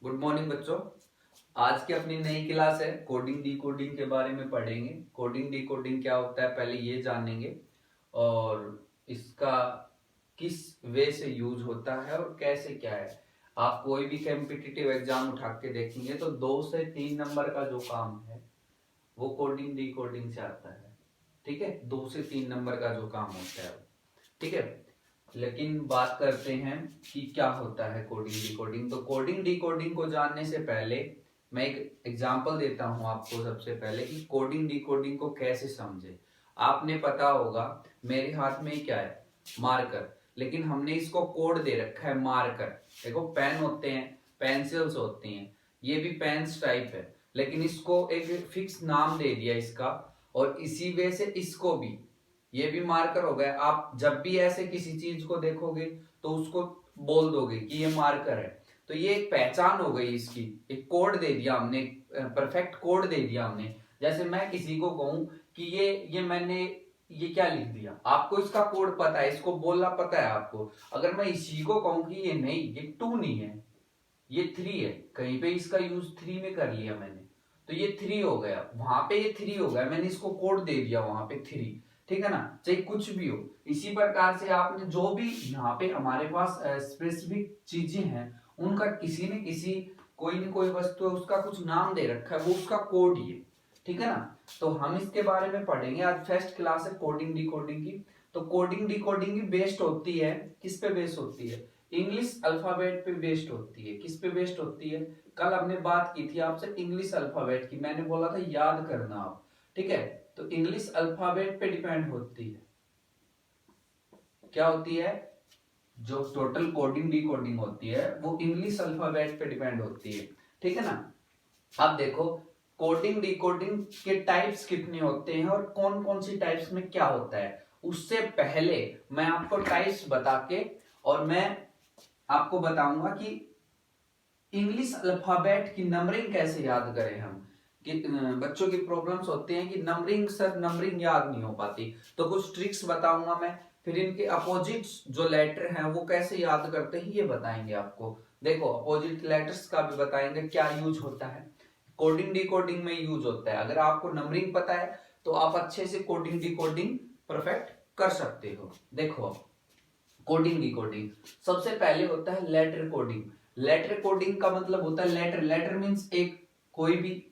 Good morning बच्चों। आज की अपनी नई क्लास है, कोडिंग डी कोडिंग के बारे में पढ़ेंगे। कोडिंग डी कोडिंग क्या होता है पहले ये जानेंगे, और इसका किस वे से यूज होता है और कैसे क्या है। आप कोई भी कॉम्पिटिटिव एग्जाम उठा के देखेंगे तो 2 से 3 नंबर का जो काम है वो कोडिंग डी कोडिंग से आता है। ठीक है, 2 से 3 नंबर का जो काम होता है। ठीक है, लेकिन बात करते हैं कि क्या होता है कोडिंग डिकोडिंग। तो कोडिंग डिकोडिंग को जानने से पहले मैं एक एग्जांपल देता हूं आपको सबसे पहले कि कोडिंग डिकोडिंग को कैसे समझे। आपने पता होगा मेरे हाथ में क्या है, मार्कर, लेकिन हमने इसको कोड दे रखा है मार्कर। देखो पेन होते हैं, पेंसिल्स होती हैं, ये भी पेन्स टाइप है, लेकिन इसको एक फिक्स नाम दे दिया इसका, और इसी वे से इसको भी, ये भी मार्कर हो गया। आप जब भी ऐसे किसी चीज को देखोगे तो उसको बोल दोगे कि ये मार्कर है। तो ये एक पहचान हो गई इसकी, एक कोड दे दिया हमने, परफेक्ट कोड दे दिया हमने। जैसे मैं किसी को कहूं कि ये मैंने ये क्या लिख दिया, आपको इसका कोड पता है, इसको बोलना पता है आपको। अगर मैं इसी को कहूं कि ये नहीं, ये 2 नहीं है, ये 3 है, कहीं पे इसका यूज 3 में कर लिया मैंने, तो ये 3 हो गया, वहां पे ये 3 हो गया, मैंने इसको कोड दे दिया वहां पे 3। ठीक है ना, चाहे कुछ भी हो। इसी प्रकार से आपने जो भी यहाँ पे हमारे पास स्पेसिफिक चीजें हैं, उनका किसी न किसी, कोई न कोई वस्तु है उसका कुछ नाम दे रखा है, वो उसका कोड ही है। ठीक है ना, तो हम इसके बारे में पढ़ेंगे। आज फर्स्ट क्लास है कोडिंग डिकोडिंग की। तो कोडिंग डिकोडिंग की बेस्ड होती है, किस पे बेस्ड होती है? इंग्लिश अल्फाबेट पे बेस्ड होती है। किस पे बेस्ड होती है? कल हमने बात की थी आपसे इंग्लिश अल्फाबेट की, मैंने बोला था याद करना आप। ठीक है, तो इंग्लिश अल्फाबेट पे डिपेंड होती है। क्या होती है? जो टोटल कोडिंग डिकोडिंग होती है वो इंग्लिश अल्फाबेट पे डिपेंड होती है। ठीक है ना, अब देखो कोडिंग डिकोडिंग के टाइप्स कितने होते हैं और कौन कौन सी टाइप्स में क्या होता है। उससे पहले मैं आपको टाइप्स बता के और मैं आपको बताऊंगा कि इंग्लिश अल्फाबेट की नंबरिंग कैसे याद करें हम। कि बच्चों की प्रॉब्लम्स होते हैं कि नंबरिंग, सर नंबरिंग याद नहीं हो पाती, तो कुछ ट्रिक्स बताऊंगा मैं। फिर इनके अपोजिट जो लेटर हैं वो कैसे याद करते हैं ये बताएंगे आपको। देखो अपोजिट लेटर्स का भी बताएंगे क्या यूज होता है, कोडिंग डिकोडिंग में यूज होता है। अगर आपको नंबरिंग पता है तो आप अच्छे से कोडिंग डिकोडिंग परफेक्ट कर सकते हो। देखो कोडिंग डिकोडिंग सबसे पहले होता है लेटर कोडिंग। लेटर कोडिंग का मतलब होता है लेटर, लेटर मींस एक, कोई भी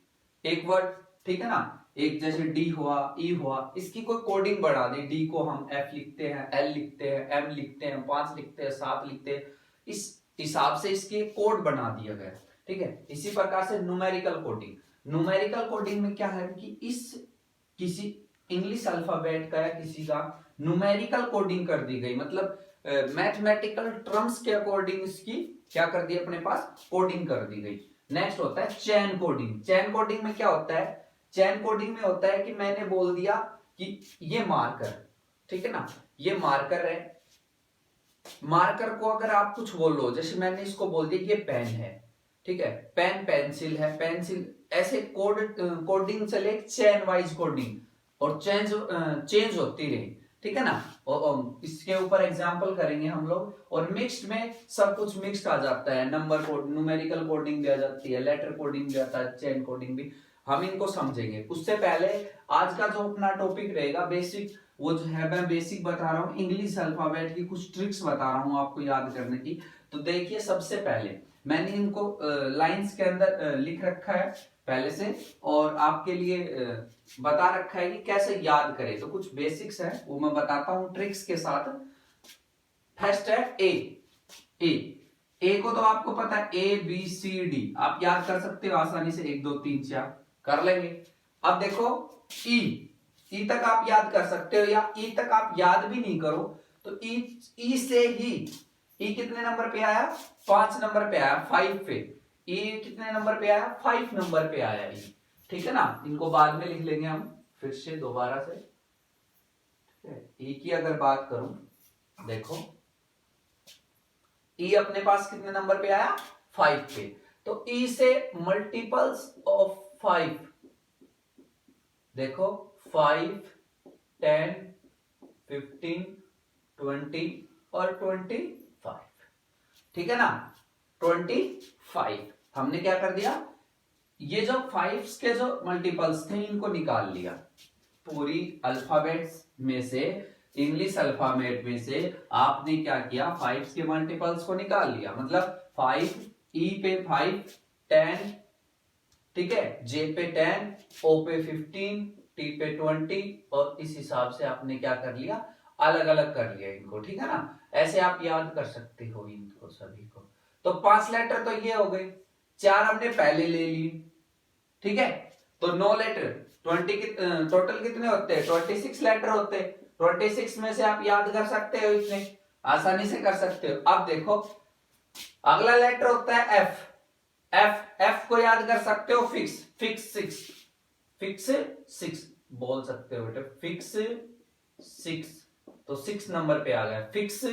एक वर्ड। ठीक है ना, एक जैसे डी हुआ, ई हुआ, इसकी कोई कोडिंग बढ़ा दी। डी को हम एफ लिखते हैं, एल लिखते हैं, एम लिखते हैं, 5 लिखते हैं, 7 लिखते हैं, इस हिसाब से इसकी कोड बना दिया गया। ठीक है, इसी प्रकार से न्यूमेरिकल कोडिंग। न्यूमेरिकल कोडिंग में क्या है कि इस किसी इंग्लिश अल्फाबेट का या किसी का न्यूमेरिकल कोडिंग कर दी गई, मतलब मैथमेटिकल टर्म्स के अकॉर्डिंग इसकी क्या कर दी, अपने पास कोडिंग कर दी गई। नेक्स्ट होता है चेन कोडिंग। चेन कोडिंग में क्या होता है? चेन कोडिंग में होता है कि मैंने बोल दिया कि ये मार्कर, ठीक है ना, ये मार्कर है। मार्कर को अगर आप कुछ बोलो, जैसे मैंने इसको बोल दिया ये पेन है, ठीक है, पेन पेंसिल है, पेंसिल, ऐसे कोडिंग चले, चेन वाइज कोडिंग, और चेंज चेंज होती रही। ठीक है ना, और इसके ऊपर एग्जांपल करेंगे हम लोग। और मिक्स्ड में सब कुछ मिक्स्ड आ जाता है, नंबर कोड, न्यूमेरिकल कोडिंग भी आ जाती है, लेटर कोडिंग भी आता है, चेन कोडिंग भी। हम इनको समझेंगे। उससे पहले आज का जो अपना टॉपिक रहेगा बेसिक, वो जो है मैं बेसिक बता रहा हूँ, इंग्लिश अल्फाबेट की कुछ ट्रिक्स बता रहा हूँ आपको याद करने की। तो देखिए सबसे पहले मैंने इनको लाइंस के अंदर लिख रखा है पहले से, और आपके लिए बता रखा है कि कैसे याद करें। तो कुछ बेसिक्स है वो मैं बताता हूं ट्रिक्स के साथ। फर्स्ट है ए। ए ए को तो आपको पता है, ए बी सी डी आप याद कर सकते हो आसानी से, 1 2 3 4 कर लेंगे। अब देखो ई, ई तक आप याद कर सकते हो, या ई तक आप याद भी नहीं करो तो ई से ही, ई कितने नंबर पे आया? 5 नंबर पे आया, 5 पे। ई कितने नंबर पे आया? 5 नंबर पे आया ई। ठीक है ना, इनको बाद में लिख लेंगे हम फिर से दोबारा से। ई की अगर बात करूं, देखो ई अपने पास कितने नंबर पे आया? 5 पे। तो ई से मल्टीपल्स ऑफ 5, देखो 5 10 15 20 और 25। ठीक है ना, 25। हमने क्या कर दिया, ये जो 5 के जो मल्टीपल्स थे इनको निकाल लिया पूरी अल्फाबेट्स में से, इंग्लिश अल्फाबेट में से आपने क्या किया, 5 के मल्टीपल्स को निकाल लिया। मतलब 5, ई पे 5, 10, ठीक है, जे पे 10, ओ पे 15, टी पे 20, और इस हिसाब से आपने क्या कर लिया, अलग अलग कर लिया इनको, ठीक है ना। ऐसे आप याद कर सकते हो इनको सभी को। तो 5 लेटर तो ये हो गए, 4 हमने पहले ले ली, ठीक है। तो 9 लेटर, 20 टोटल कितने होते हैं, 26 लेटर होते हैं। 26 में से आप याद कर सकते हो, इतने आसानी से कर सकते हो। अब देखो अगला लेटर होता है एफ। एफ को याद कर सकते हो, फिक्स 6 बोल सकते हो बेटा, फिक्स 6। तो 6 नंबर पे आ गया, फिक्स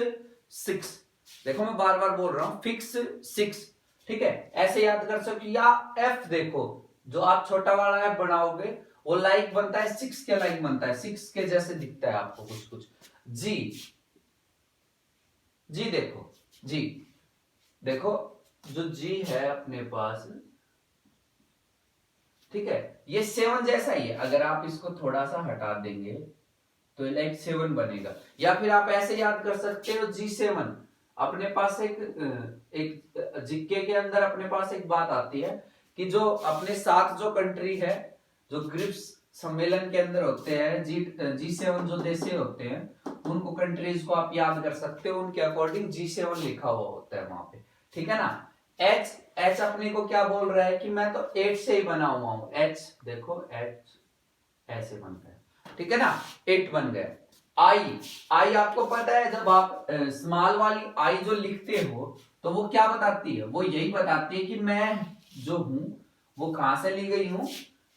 6। देखो मैं बार बार बोल रहा हूं, फिक्स 6, ठीक है। ऐसे याद कर सकते। या एफ देखो, जो आप छोटा वाला एफ बनाओगे वो लाइक बनता है 6 के, लाइक बनता है 6 के जैसे दिखता है आपको कुछ कुछ। जी देखो जो जी है अपने पास, ठीक है, ये 7 जैसा ही है। अगर आप इसको थोड़ा सा हटा देंगे तो ये लाइक 7 बनेगा। या फिर आप ऐसे याद कर सकते हो, G7 अपने पास एक जीके के अंदर अपने पास एक बात आती है कि जो अपने साथ जो कंट्री है, जो ग्रिप्स सम्मेलन के अंदर होते हैं, G7 जो देश होते हैं, उनको कंट्रीज को आप याद कर सकते हो, उनके अकॉर्डिंग G7 लिखा हुआ होता है वहां पे, ठीक है ना। एच अपने को क्या बोल रहा है कि मैं तो 8 से ही बना हुआ हूं। एच देखो, एच ऐसे बनता है, ठीक है ना, 8 बन गए। आई आपको पता है, जब आप स्मॉल वाली आई जो लिखते हो तो वो क्या बताती है, वो यही बताती है कि मैं जो हूं वो कहां से ली गई हूं,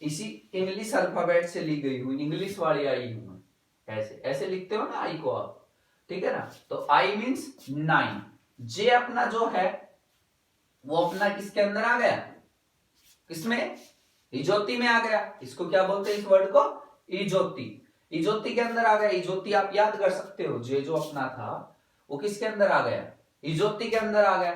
इसी इंग्लिश अल्फाबेट से ली गई हूं, इंग्लिश वाली आई हूं। ऐसे ऐसे लिखते हो ना आई को आप, ठीक है ना। तो आई मींस 9। जे अपना जो है वो अपना किसके अंदर आ गया, किसमें, इजोती में आ गया। इसको क्या बोलते हैं, इस वर्ड को इजोती। इजोती के अंदर आ गया। इजोती आप याद कर सकते हो, जे जो अपना था वो किसके अंदर आ गया, इजोती के अंदर आ गया।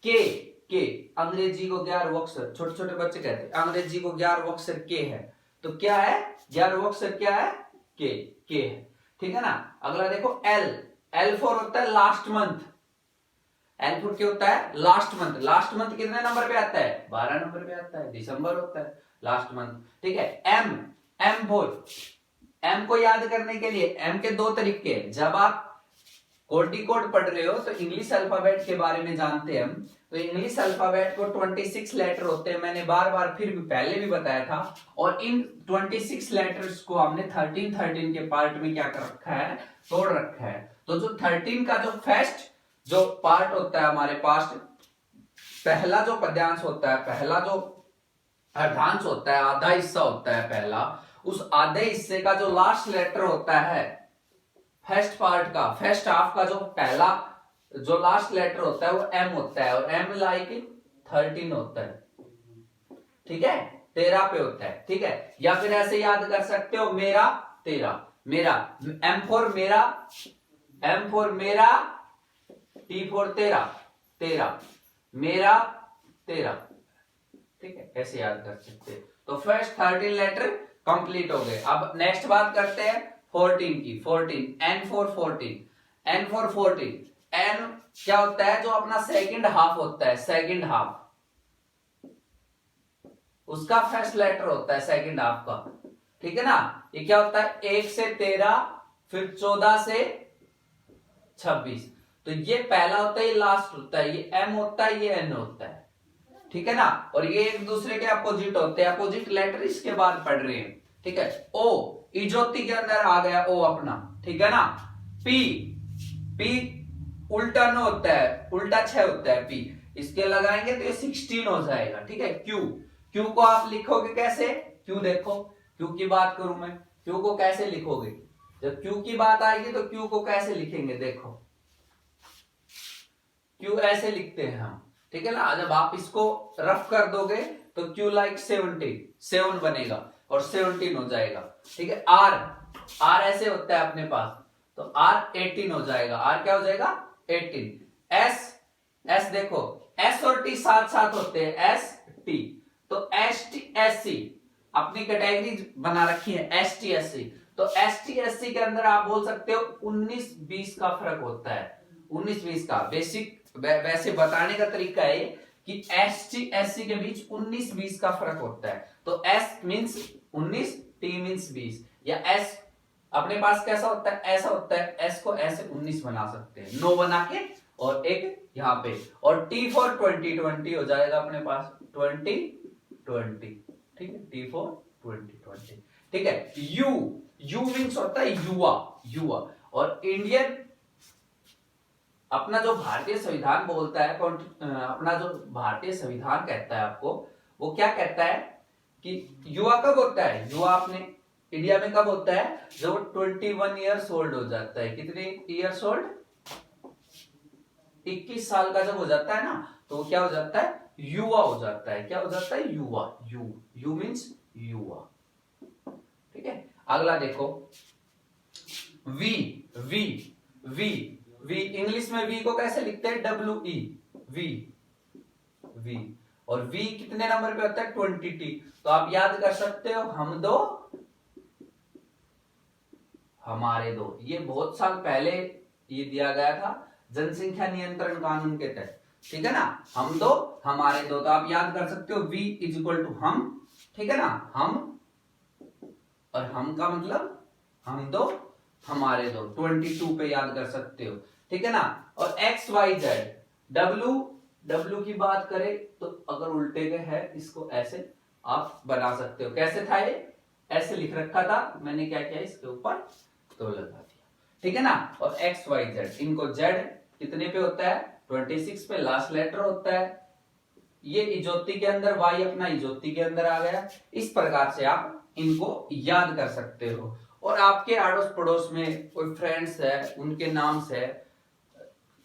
के अंग्रेजी को 11 अक्षर, छोटे छोटे बच्चे कहते हैं अंग्रेजी को 11 अक्षर के है, तो क्या है 11 अक्षर, क्या है के है, ठीक है ना। अगला देखो एल फॉर होता है लास्ट मंथ। एल फॉर क्या होता है, लास्ट मंथ। लास्ट मंथ कितने नंबर पे आता है, 12 नंबर पे आता है, दिसंबर होता है लास्ट मंथ, ठीक है। एम फॉर, एम को याद करने के लिए एम के 2 तरीके हैं। जब आप कोड पढ़ रहे हो तो इंग्लिश अल्फाबेट के बारे में जानते हैं हम, तो इंग्लिश अल्फाबेट को 26 लेटर होते हैं, मैंने बार बार फिर भी पहले भी बताया था। और इन 26 लेटर्स को हमने 13 के पार्ट में क्या कर रखा है, तोड़ रखा है। तो जो 13 का जो फर्स्ट जो पार्ट होता है हमारे पास, पहला जो पद्यांश होता है, पहला जो अर्धांश होता है, आधा हिस्सा होता है पहला, उस आधे हिस्से का जो लास्ट लेटर होता है, फर्स्ट पार्ट का, फर्स्ट हाफ का जो पहला जो लास्ट लेटर होता है वो एम होता है, और एम लाइक 13 होता है, ठीक है, 13 पे होता है, ठीक है। या फिर ऐसे याद कर सकते हो, मेरा 13, मेरा, एम फॉर मेरा, एम फॉर मेरा, टी फॉर 13, 13, मेरा 13, ठीक है, ऐसे याद कर सकते हैं। तो फर्स्ट 13 लेटर कंप्लीट हो गए। अब नेक्स्ट बात करते हैं 14 की। 14, N for 14, N for 14। N क्या होता है, जो अपना सेकंड हाफ होता है, सेकंड हाफ, उसका फर्स्ट लेटर होता है सेकंड हाफ का, ठीक है ना। ये क्या होता है, 1 से 13, फिर 14 से 26। तो ये पहला होता है, ये लास्ट होता है, ये एम होता है, ये एन होता है, ठीक है ना। और ये एक दूसरे के अपोजिट होते हैं, अपोजिट लेटर इसके बाद पढ़ रहे हैं, ठीक है। ओ इजोती के अंदर आ गया ओ अपना, ठीक है ना। पी उल्टा न होता है, उल्टा 6 होता है पी, इसके लगाएंगे तो ये 16 हो जाएगा, ठीक है। क्यू को आप लिखोगे कैसे, क्यू देखो, क्यू की बात करूं मैं, क्यू को कैसे लिखोगे, जब क्यू की बात आएगी तो क्यू को कैसे लिखेंगे, देखो क्यू ऐसे लिखते हैं हम, ठीक है ना। जब आप इसको रफ कर दोगे तो क्यू लाइक 7 बनेगा और 17 हो जाएगा, ठीक है। आर ऐसे होता है अपने पास, तो आर 18 हो जाएगा, आर क्या हो जाएगा 18। एस देखो, एस और टी साथ साथ होते हैं, एस टी। तो एस टी एस सी अपनी कैटेगरी बना रखी है, एस टी एस सी। तो एस टी एस सी के अंदर आप बोल सकते हो 19-20 का फर्क होता है, 19-20 का। बेसिक वैसे बताने का तरीका है कि एस टी एस सी के बीच 19-20 का फर्क होता है। तो एस मींस 19, टी मींस 20, या एस अपने पास कैसा होता है, ऐसा होता है, एस को ऐसे 19 बना सकते हैं, 9 बना के और एक यहाँ पे, और टी फॉर 2020 हो जाएगा अपने पास 2020, ठीक है, टी फॉर 2020, ठीक है। यू मीन्स होता है युवा, युवा। और इंडियन अपना जो भारतीय संविधान बोलता है, अपना जो भारतीय संविधान कहता है आपको, वो क्या कहता है कि युवा कब होता है, युवा अपने इंडिया में कब होता है, जब 21 ईयर्स ओल्ड हो जाता है। कितने ईयर्स ओल्ड, 21 साल का जब हो जाता है ना, तो वो क्या हो जाता है, युवा हो जाता है। क्या हो जाता है, युवा। यू मीन्स युवा, ठीक है। अगला देखो, we we we we English में वी को कैसे लिखते हैं, WE, वी वी। और वी कितने नंबर पे होता है, 20T। तो आप याद कर सकते हो, हम दो हमारे दो। ये बहुत साल पहले ये दिया गया था जनसंख्या नियंत्रण कानून के तहत, ठीक है ना, हम दो हमारे दो। तो आप याद कर सकते हो वी इज इक्वल टू हम, ठीक है ना, हम, और हम का मतलब हम दो हमारे दो, 22 पे याद कर सकते हो, ठीक है ना। और एक्स वाई जेड, डब्ल्यू की बात करें तो अगर उल्टे के है, इसको ऐसे आप बना सकते हो। कैसे था ये, ऐसे लिख रखा था, मैंने क्या किया, इसके ऊपर तो लगा दिया, ठीक है ना। और एक्स वाई जेड, इनको जेड कितने पे होता है, 26 पे लास्ट लेटर होता है। ये इजोती के अंदर, वाई अपना इजोती के अंदर आ गया। इस प्रकार से आप इनको याद कर सकते हो। और आपके आड़ोस पड़ोस में कोई फ्रेंड्स है, उनके नाम से,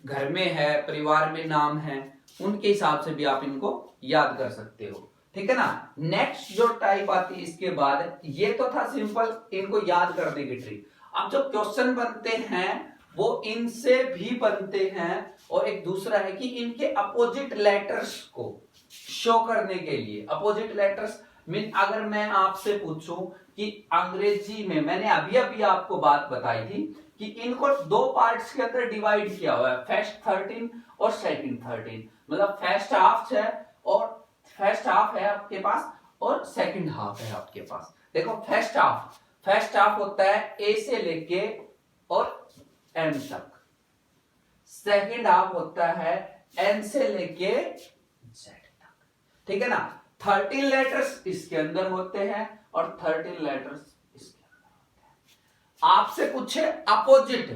घर में है, परिवार में नाम है, उनके हिसाब से भी आप इनको याद कर सकते हो, ठीक है ना। नेक्स्ट जो टाइप आती है इसके बाद, ये तो था सिंपल इनको याद करने की ट्रिक। अब जो क्वेश्चन बनते हैं वो इनसे भी बनते हैं, और एक दूसरा है कि इनके अपोजिट लेटर्स को शो करने के लिए। अपोजिट लेटर्स मीन, अगर मैं आपसे पूछूं कि अंग्रेजी में, मैंने अभी अभी आपको बात बताई थी कि इनको दो पार्ट्स के अंदर डिवाइड किया हुआ है, फर्स्ट 13 और सेकंड 13। मतलब फर्स्ट हाफ है, और फर्स्ट हाफ है आपके पास, और सेकंड हाफ है आपके पास। देखो फर्स्ट हाफ होता है ए से लेके और एम तक, सेकंड हाफ होता है एन से लेके जेड तक, ठीक है ना। 13 लेटर्स इसके अंदर होते हैं और 13 लेटर्स इसके अंदर होते हैं। आपसे पूछे अपोजिट,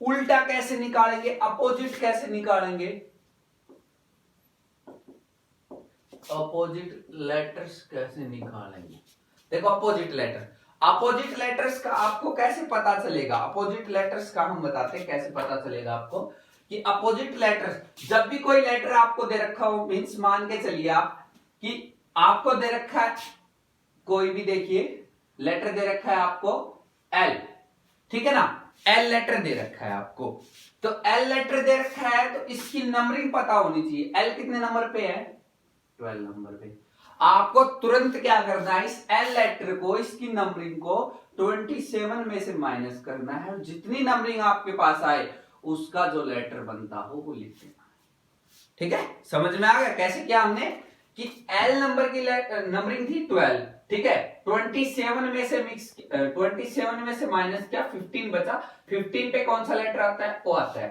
उल्टा कैसे निकालेंगे, अपोजिट कैसे निकालेंगे, अपोजिट लेटर्स कैसे निकालेंगे। देखो अपोजिट लेटर्स का आपको कैसे पता चलेगा, अपोजिट लेटर्स का हम बताते हैं कैसे पता चलेगा आपको कि अपोजिट लेटर्स, जब भी कोई लेटर आपको दे रखा हो, मीन्स मान के चलिए आप कि आपको दे रखा है कोई भी, देखिए लेटर दे रखा है आपको एल, ठीक है ना, एल लेटर दे रखा है आपको। तो एल लेटर दे रखा है तो इसकी नंबरिंग पता होनी चाहिए। एल कितने नंबर पे है, 12 नंबर पे। आपको तुरंत क्या करना है, इस एल लेटर को, इसकी नंबरिंग को 27 में से माइनस करना है। जितनी नंबरिंग आपके पास आए उसका जो लेटर बनता हो वो लिख देना, ठीक है। समझ में आ गया कैसे किया हमने कि एल नंबर की नंबरिंग थी 12, ठीक है, 27 में से माइनस किया, 15 बचा, 15 पे कौन सा लेटर आता है, वो आता है